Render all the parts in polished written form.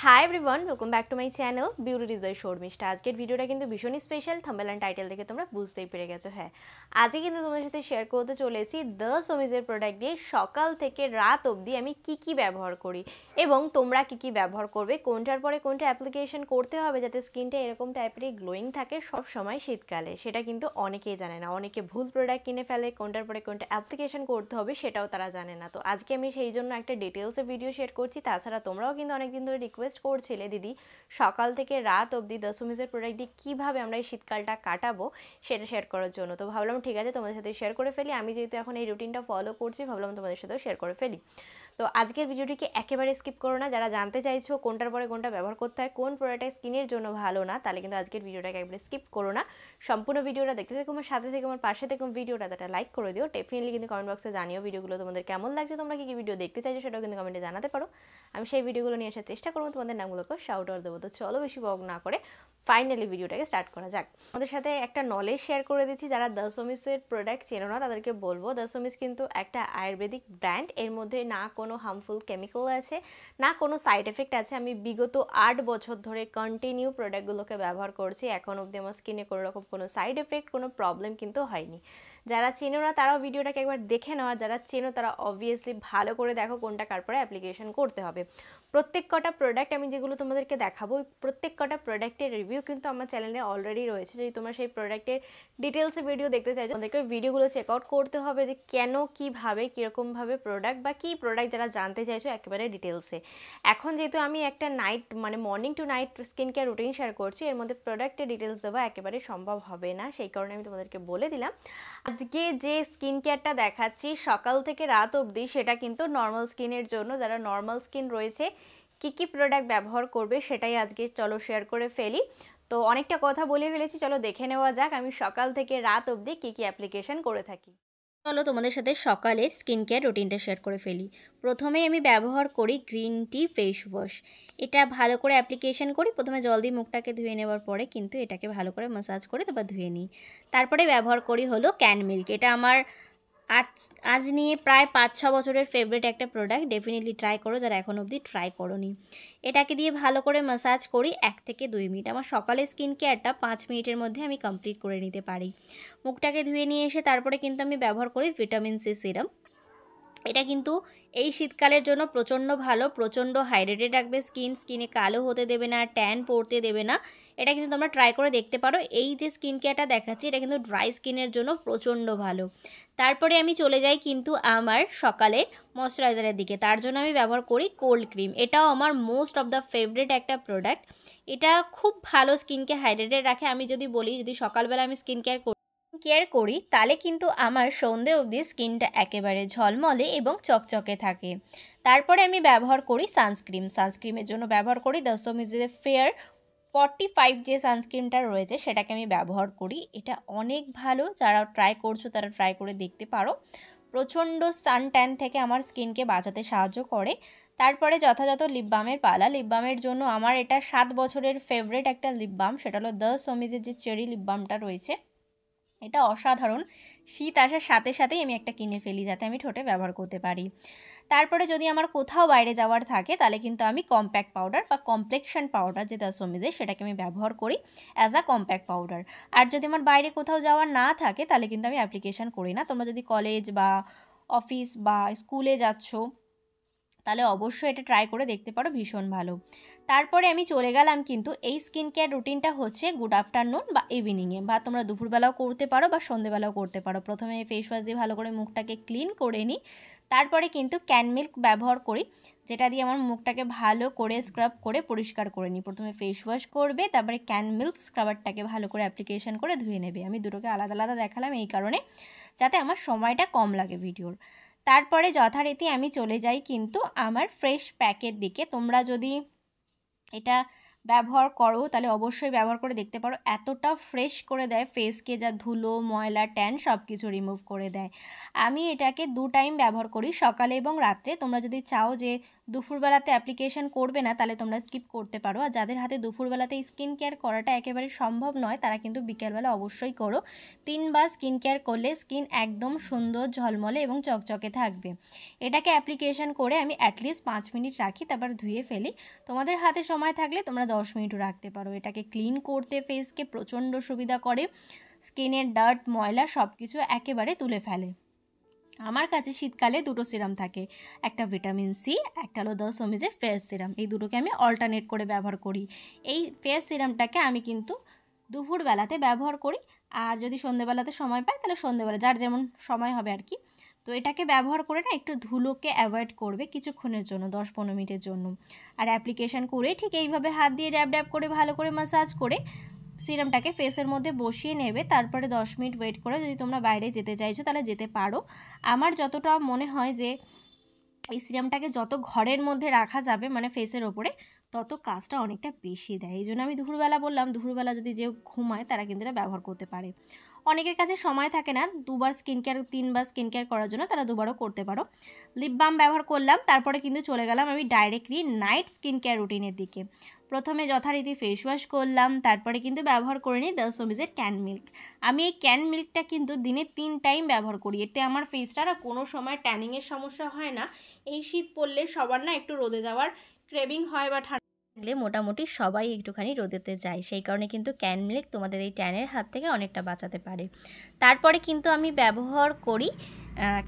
High everyone welcome back to my channel beauty by Sharmistha. আজকের ভিডিওটা কিন্তু ভীষণই স্পেশাল। থাম্বনেল এন্ড টাইটেল দেখে তোমরা বুঝতেই পেরে গেছো। হ্যাঁ, আজকে কিন্তু তোমাদের সাথে শেয়ার করতে চলেছি দ্য সমিজের প্রোডাক্ট দিয়ে সকাল থেকে রাত অবধি আমি কি ব্যবহার করি এবং তোমরা কি ব্যবহার করবে, কোনটার পরে কোনটা অ্যাপ্লিকেশন করতে হবে যাতে স্কিনটা এরকম টাইপেরই গ্লোয়িং থাকে সব সময় শীতকালে। সেটা কিন্তু অনেকেই জানে না, অনেকে ভুল প্রোডাক্ট কিনে ফেলে, কোনটার পরে কোনটা অ্যাপ্লিকেশন করতে হবে সেটাও তারা জানে না। তো আজকে আমি সেই জন্য একটা ডিটেলসে ভিডিও শেয়ার করছি। তাছাড়া তোমরাও কিন্তু অনেকদিন ধরে রিকোয়েস্ট করছিলে দিদি সকাল থেকে রাত অবধি দ্য সমিজের প্রোডাক্ট দিয়ে কীভাবে আমরা এই শীতকালটা কাটাবো সেটা শেয়ার করার জন্য। তো ভাবলাম ঠিক আছে তোমাদের সাথে শেয়ার করে ফেলি। আমি যেহেতু এখন এই রুটিনটা ফলো করছি ভাবলাম তোমাদের সাথেও শেয়ার করে ফেলি। তো আজকের ভিডিওটিকে একেবারে স্কিপ করো না। যারা জানতে চাইছো কোনটার পরে কোনটা ব্যবহার করতে হয়, কোন প্রোডাক্টটা স্কিনের জন্য ভালো না, তাহলে কিন্তু আজকের ভিডিওটাকে একবারে স্কিপ করো না। সম্পূর্ণ ভিডিওটা দেখতে থাকো, আমার সাথে থেকে আমার পাশে থেকে ভিডিওটা একটা লাইক করে দিও। ডেফিনেটলি কিন্তু কমেন্ট বক্সে জানিও ভিডিওগুলো তোমাদের কেমন লাগছে, তোমরা কি ভিডিও দেখতে চাইছো সেটাও কিন্তু কমেন্টে জানাতে পারো। আমি সেই ভিডিওগুলো নিয়ে আসার চেষ্টা করবো, তোমাদের নামগুলোকে শাউট আউট দেবো। তো চলো বেশি বক না করে ফাইনালি ভিডিওটাকে স্টার্ট করা যাক। আমাদের সাথে একটা নলেজ শেয়ার করে দিচ্ছি। যারা দ্য সমিজের প্রোডাক্ট চেনো না তাদেরকে বলবো, দ্য সমিজ কিন্তু একটা আয়ুর্বেদিক ব্র্যান্ড। এর মধ্যে না কোনো হার্মফুল কেমিক্যাল আছে, না কোনো সাইড এফেক্ট আছে। আমি বিগত 8 বছর ধরে কন্টিনিউ প্রোডাক্টগুলোকে ব্যবহার করছি, এখন অবধি আমার স্কিনে কোনো রকম কোনো সাইড এফেক্ট, কোনো প্রবলেম কিন্তু হয়নি। যারা চেনো না তারাও ভিডিওটাকে একবার দেখে নাও, আর যারা চেনো তারা অবভিয়াসলি ভালো করে দেখো কোনটা কার পরে অ্যাপ্লিকেশন করতে হবে। প্রত্যেক কটা প্রোডাক্ট আমি যেগুলো তোমাদেরকে দেখাবো, প্রত্যেক কটা প্রোডাক্টের রিভিউ কিন্তু আমার চ্যানেলে অলরেডি রয়েছে। যদি তোমরা সেই প্রোডাক্টের ডিটেলসে ভিডিও দেখতে চাইছো তোমাদেরকে ভিডিওগুলো চেক আউট করতে হবে যে কেন, কীভাবে, কীরকমভাবে প্রোডাক্ট বা কী প্রোডাক্ট যারা জানতে চাইছো একেবারে ডিটেলসে। এখন যেহেতু আমি একটা নাইট মানে morning to night skin care routine share করছি, এর মধ্যে প্রোডাক্টের ডিটেলস দেওয়া একেবারে সম্ভব হবে না, সেই কারণে আমি তোমাদেরকে বলে দিলাম। আজকে যে স্কিন কেয়ারটা দেখাচ্ছি সকাল থেকে রাত অবধি সেটা কিন্তু নর্মাল স্কিনের জন্য। যারা নর্মাল স্কিন রয়েছে কি প্রোডাক্ট ব্যবহার করবে সেটাই আজকে চলো শেয়ার করে ফেলি। তো অনেকটা কথা বলে ফেলেছি, চলো দেখে নেওয়া যাক আমি সকাল থেকে রাত অবধি কি অ্যাপ্লিকেশন করে থাকি। চলো তোমাদের সাথে সকালের স্কিন কেয়ার রুটিনটা শেয়ার করে ফেলি। প্রথমে আমি ব্যবহার করি গ্রিন টি ফেস ওয়াশ। এটা ভালো করে অ্যাপ্লিকেশন করি। প্রথমে জল দিয়ে মুখটাকে ধুয়ে নেওয়ার পরে কিন্তু এটাকে ভালো করে ম্যাসাজ করে তারপর ধুয়ে নিই। তারপরে ব্যবহার করি হলো ক্যান মিল্ক। এটা আমার আজ নিয়ে প্রায় 5-6 বছরের ফেভারিট একটা প্রোডাক্ট। ডেফিনেটলি ট্রাই করো যারা এখন অবধি ট্রাই করোনি। এটাকে দিয়ে ভালো করে ম্যাসাজ করি 1 থেকে 2 মিনিট। আমার সকালের স্কিন কেয়ারটা 5 মিনিটের মধ্যে আমি কমপ্লিট করে নিতে পারি। মুখটাকে ধুয়ে নিয়ে এসে তারপরে কিন্তু আমি ব্যবহার করি ভিটামিন সি সিরাম। এটা কিন্তু এই শীতকালের জন্য প্রচণ্ড ভালো, প্রচণ্ড হাইড্রেটেড রাখবে স্কিনে কালো হতে দেবে না, ট্যান পড়তে দেবে না। এটা কিন্তু তোমরা ট্রাই করে দেখতে পারো। এই যে স্কিন কেয়ারটা দেখাচ্ছি এটা কিন্তু ড্রাই স্কিনের জন্য প্রচণ্ড ভালো। তারপরে আমি চলে যাই কিন্তু আমার সকালে ময়শ্চারাইজারের দিকে। তার জন্য আমি ব্যবহার করি কোল্ড ক্রিম। এটাও আমার মোস্ট অফ দ্য ফেভারিট একটা প্রোডাক্ট। এটা খুব ভালো স্কিনকে হাইড্রেটেড রাখে। আমি যদি বলি যদি সকালবেলা আমি স্কিন কেয়ার করি তাহলে কিন্তু আমার সন্ধে অবধি স্কিনটা একেবারে ঝলমলে এবং চকচকে থাকে। তারপরে আমি ব্যবহার করি সানস্ক্রিমের জন্য ব্যবহার করি দ্য সমিজের ফেয়ার 45 যে সানস্ক্রিনটা রয়েছে সেটাকে আমি ব্যবহার করি। এটা অনেক ভালো, যারা ট্রাই করছো তারা ট্রাই করে দেখতে পারো। প্রচণ্ড সানট্যান থেকে আমার স্কিনকে বাঁচাতে সাহায্য করে। তারপরে যথাযথ লিপ বামের পালা। লিপ বামের জন্য আমার এটা 7 বছরের ফেভারিট একটা লিপ বাম, সেটা হলো দ্য সমিজের যে চেরি লিপ বামটা রয়েছে। এটা অসাধারণ। শীত আসার সাথে সাথেই আমি একটা কিনে ফেলি যাতে আমি ঠোঁটে ব্যবহার করতে পারি। তারপরে যদি আমার কোথাও বাইরে যাওয়ার থাকে তাহলে কিন্তু আমি কম্প্যাক্ট পাউডার বা কমপ্লেকশন পাউডার যে দ্য সমিজের সেটাকে আমি ব্যবহার করি অ্যাজ আ কম্প্যাক্ট পাউডার। আর যদি আমার বাইরে কোথাও যাওয়ার না থাকে তাহলে কিন্তু আমি অ্যাপ্লিকেশান করি না। তোমরা যদি কলেজ বা অফিস বা স্কুলে যাচ্ছ তাহলে অবশ্যই এটা ট্রাই করে দেখতে পারো, ভীষণ ভালো। তারপরে আমি চলে গেলাম কিন্তু এই স্কিন কেয়ার রুটিনটা হচ্ছে গুড আফটারনুন বা ইভিনিংয়ে, বা তোমরা দুপুরবেলাও করতে পারো বা সন্ধ্যেবেলাও করতে পারো। প্রথমে ফেস ওয়াশ দিয়ে ভালো করে মুখটাকে ক্লিন করে নিই। তারপরে কিন্তু ক্যান মিল্ক ব্যবহার করি, যেটা দিয়ে আমার মুখটাকে ভালো করে স্ক্রাব করে পরিষ্কার করে নিই। প্রথমে ফেস ওয়াশ করবে, তারপরে ক্যান মিল্ক স্ক্রাবারটাকে ভালো করে অ্যাপ্লিকেশন করে ধুয়ে নেবে। আমি দুটোকে আলাদা আলাদা দেখালাম এই কারণে যাতে আমার সময়টা কম লাগে ভিডিওর। তারপরে যথারীতি আমি চলে যাই কিন্তু আমার ফ্রেশ প্যাকের দিকে। তোমরা যদি এটা ব্যবহার করো তাহলে অবশ্যই ব্যবহার করে দেখতে পারো। এতটা ফ্রেশ করে দেয় ফেসকে, যা ধুলো ময়লা ট্যান সব কিছু রিমুভ করে দেয়। আমি এটাকে 2 টাইম ব্যবহার করি, সকালে এবং রাত্রে। তোমরা যদি চাও যে দুপুরবেলাতে অ্যাপ্লিকেশন করবে না তাহলে তোমরা স্কিপ করতে পারো। আর যাদের হাতে দুপুরবেলাতে স্কিন কেয়ার করাটা একেবারে সম্ভব নয় তারা কিন্তু বিকেলবেলা অবশ্যই করো। 3 বার স্কিন কেয়ার করলে স্কিন একদম সুন্দর ঝলমলে এবং চকচকে থাকবে। এটাকে অ্যাপ্লিকেশন করে আমি অ্যাটলিস্ট 5 মিনিট রাখি, তারপর ধুয়ে ফেলি। তোমাদের হাতে সময় থাকলে তোমরা 10 মিনিটও রাখতে পারো। এটাকে ক্লিন করতে ফেসকে প্রচণ্ড সুবিধা করে, স্কিনের ডার্ট ময়লা সব কিছু একেবারে তুলে ফেলে। আমার কাছে শীতকালে 2টো সিরাম থাকে, একটা ভিটামিন সি, একটা হলো দ্য সোমিজের ফেস সিরাম। এই দুটোকে আমি অল্টারনেট করে ব্যবহার করি। এই ফেস সিরামটাকে আমি কিন্তু দুপুরবেলাতে ব্যবহার করি, আর যদি সন্ধ্যেবেলাতে সময় পাই তাহলে সন্ধ্যেবেলা, যার যেমন সময় হবে আর কি। তো এটাকে ব্যবহার করে না একটু ধুলোকে অ্যাভয়েড করবে কিছুক্ষণের জন্য, 10-15 মিনিটের জন্য। আর অ্যাপ্লিকেশান করে ঠিক এইভাবে হাত দিয়ে ড্যাব ড্যাব করে ভালো করে ম্যাসাজ করে সিরামটাকে ফেসের মধ্যে বসিয়ে নেবে। তারপরে 10 মিনিট ওয়েট করে যদি তোমরা বাইরে যেতে চাইছো তাহলে যেতে পারো। আমার যতটা মনে হয় যে এই সিরামটাকে যত ঘরের মধ্যে রাখা যাবে মানে ফেসের ওপরে, তত কাজটা অনেকটা বেশি দেয়। এই জন্য আমি দুপুরবেলা বললাম, দুপুরবেলা যদি যে ঘুমায় তারা কিন্তু এটা ব্যবহার করতে পারে। অনেকের কাছে সময় থাকে না 2 বার স্কিন কেয়ার 3 বার স্কিন কেয়ার করার জন্য, তারা 2 বারও করতে পারো। লিপ বাম ব্যবহার করলাম, তারপরে কিন্তু চলে গেলাম আমি ডাইরেক্টলি নাইট স্কিন কেয়ার রুটিনের দিকে। প্রথমে যথারীতি ফেস ওয়াশ করলাম, তারপরে কিন্তু ব্যবহার করে নিই দ্য সোমিজের ক্যান মিল্ক। আমি এই ক্যান মিল্কটা কিন্তু দিনে 3 টাইম ব্যবহার করি। এতে আমার ফেসটা না কোনো সময় ট্যানিংয়ের সমস্যা হয় না। এই শীত পড়লে সবার না একটু রোদে যাওয়ার ক্রেভিং হয়, বা ঠান্ডা লাগলে মোটামুটি সবাই একটুখানি রোদেতে যায়, সেই কারণে কিন্তু ক্যান মিল্ক তোমাদের এই ট্যানের হাত থেকে অনেকটা বাঁচাতে পারে। তারপরে কিন্তু আমি ব্যবহার করি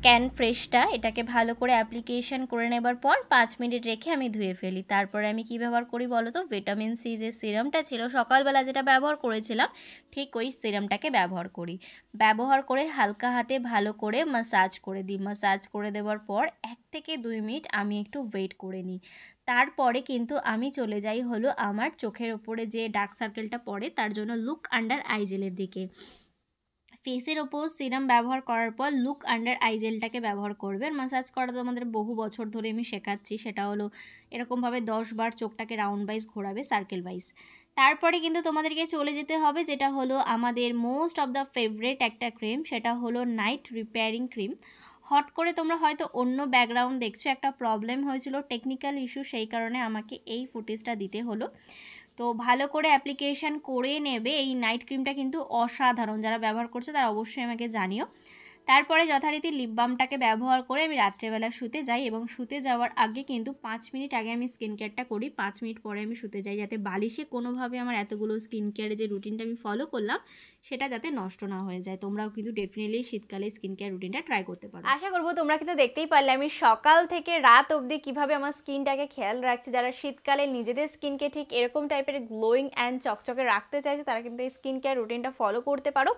ক্যান ফ্রেশটা। এটাকে ভালো করে অ্যাপ্লিকেশন করে নেবার পর 5 মিনিট রেখে আমি ধুয়ে ফেলি। তারপরে আমি কি ব্যবহার করি বলো তো, ভিটামিন সি যে সিরামটা ছিল সকালবেলা যেটা ব্যবহার করেছিলাম ঠিক ওই সিরামটাকে ব্যবহার করি। ব্যবহার করে হালকা হাতে ভালো করে ম্যাসাজ করে দিই। ম্যাসাজ করে দেওয়ার পর 1 থেকে 2 মিনিট আমি একটু ওয়েট করে নিই। তারপরে কিন্তু আমি চলে যাই হলো আমার চোখের ওপরে যে ডার্ক সার্কেলটা পড়ে তার জন্য লুক আন্ডার আই জেলের দিকে। ফেসের ওপর সিরাম ব্যবহার করার পর লুক আন্ডার আই জেলটাকে ব্যবহার করবে। ম্যাসাজ করা তো আমাদের বহু বছর ধরে আমি শেখাচ্ছি, সেটা হলো এরকমভাবে 10 বার চোখটাকে রাউন্ড ওয়াইজ ঘোরাবে, সার্কেল ওয়াইজ। তারপরে কিন্তু তোমাদেরকে চলে যেতে হবে যেটা হলো আমাদের মোস্ট অফ দ্য ফেভারেট একটা ক্রিম, সেটা হলো নাইট রিপেয়ারিং ক্রিম। হট করে তোমরা হয়তো অন্য ব্যাকগ্রাউন্ড দেখছো, একটা প্রবলেম হয়েছিল, টেকনিক্যাল ইস্যু, সেই কারণে আমাকে এই ফুটেজটা দিতে হলো। তো ভালো করে অ্যাপ্লিকেশান করে নেবে। এই নাইট ক্রিমটা কিন্তু অসাধারণ, যারা ব্যবহার করছে তারা অবশ্যই আমাকে জানিও। তারপরে যথারীতি লিপ বামটাকে ব্যবহার করে আমি রাত্রেবেলা শুতে যাই, এবং শুতে যাওয়ার আগে কিন্তু 5 মিনিট আগে আমি স্কিন কেয়ারটা করি, 5 মিনিট পরে আমি শুতে যাই, যাতে বালিশে কোনোভাবে আমার এতগুলো স্কিন কেয়ারের যে রুটিনটা আমি ফলো করলাম সেটা যাতে নষ্ট না হয়ে যায়। তোমরাও কিন্তু ডেফিনেটলি শীতকালে স্কিন কেয়ার রুটিনটা ট্রাই করতে পারো। আশা করবো তোমরা কিন্তু দেখতেই পারলে আমি সকাল থেকে রাত অবধি কীভাবে আমার স্কিনটাকে খেয়াল রাখছি। যারা শীতকালে নিজেদের স্কিনকে ঠিক এরকম টাইপের গ্লোয়িং অ্যান্ড চকচকে রাখতে চাইছে তারা কিন্তু এই স্কিন কেয়ার রুটিনটা ফলো করতে পারো।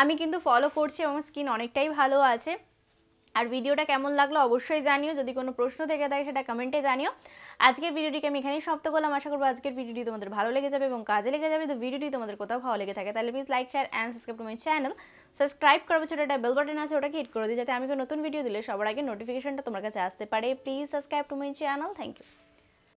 আমি কিন্তু ফলো করছি এবং স্কিন অনেকটাই ভালো আছে। আর ভিডিওটা কেমন লাগলো অবশ্যই জানিও, যদি কোনো প্রশ্ন থেকে থাকে সেটা কমেন্টে জানিও। আজকের ভিডিওটিকে আমি এখানেই সমাপ্ত করলাম। আশা করবো আজকের ভিডিওটি তোমাদের ভালো লেগে যাবে এবং কাজে লেগে যাবে। তো ভিডিওটি তোমাদের কোথাও ভালো লেগে থাকে তাহলে please like share and subscribe to my channel. Subscribe করবে, ছোটো একটা বেল বাটন আছে ওটাকে হিট করে দিই, যাতে আমি কোনো নতুন ভিডিও দিলে সবার আগে নোটিফিকেশনটা তোমার কাছে আসতে পারে। Please subscribe to my channel. Thank you.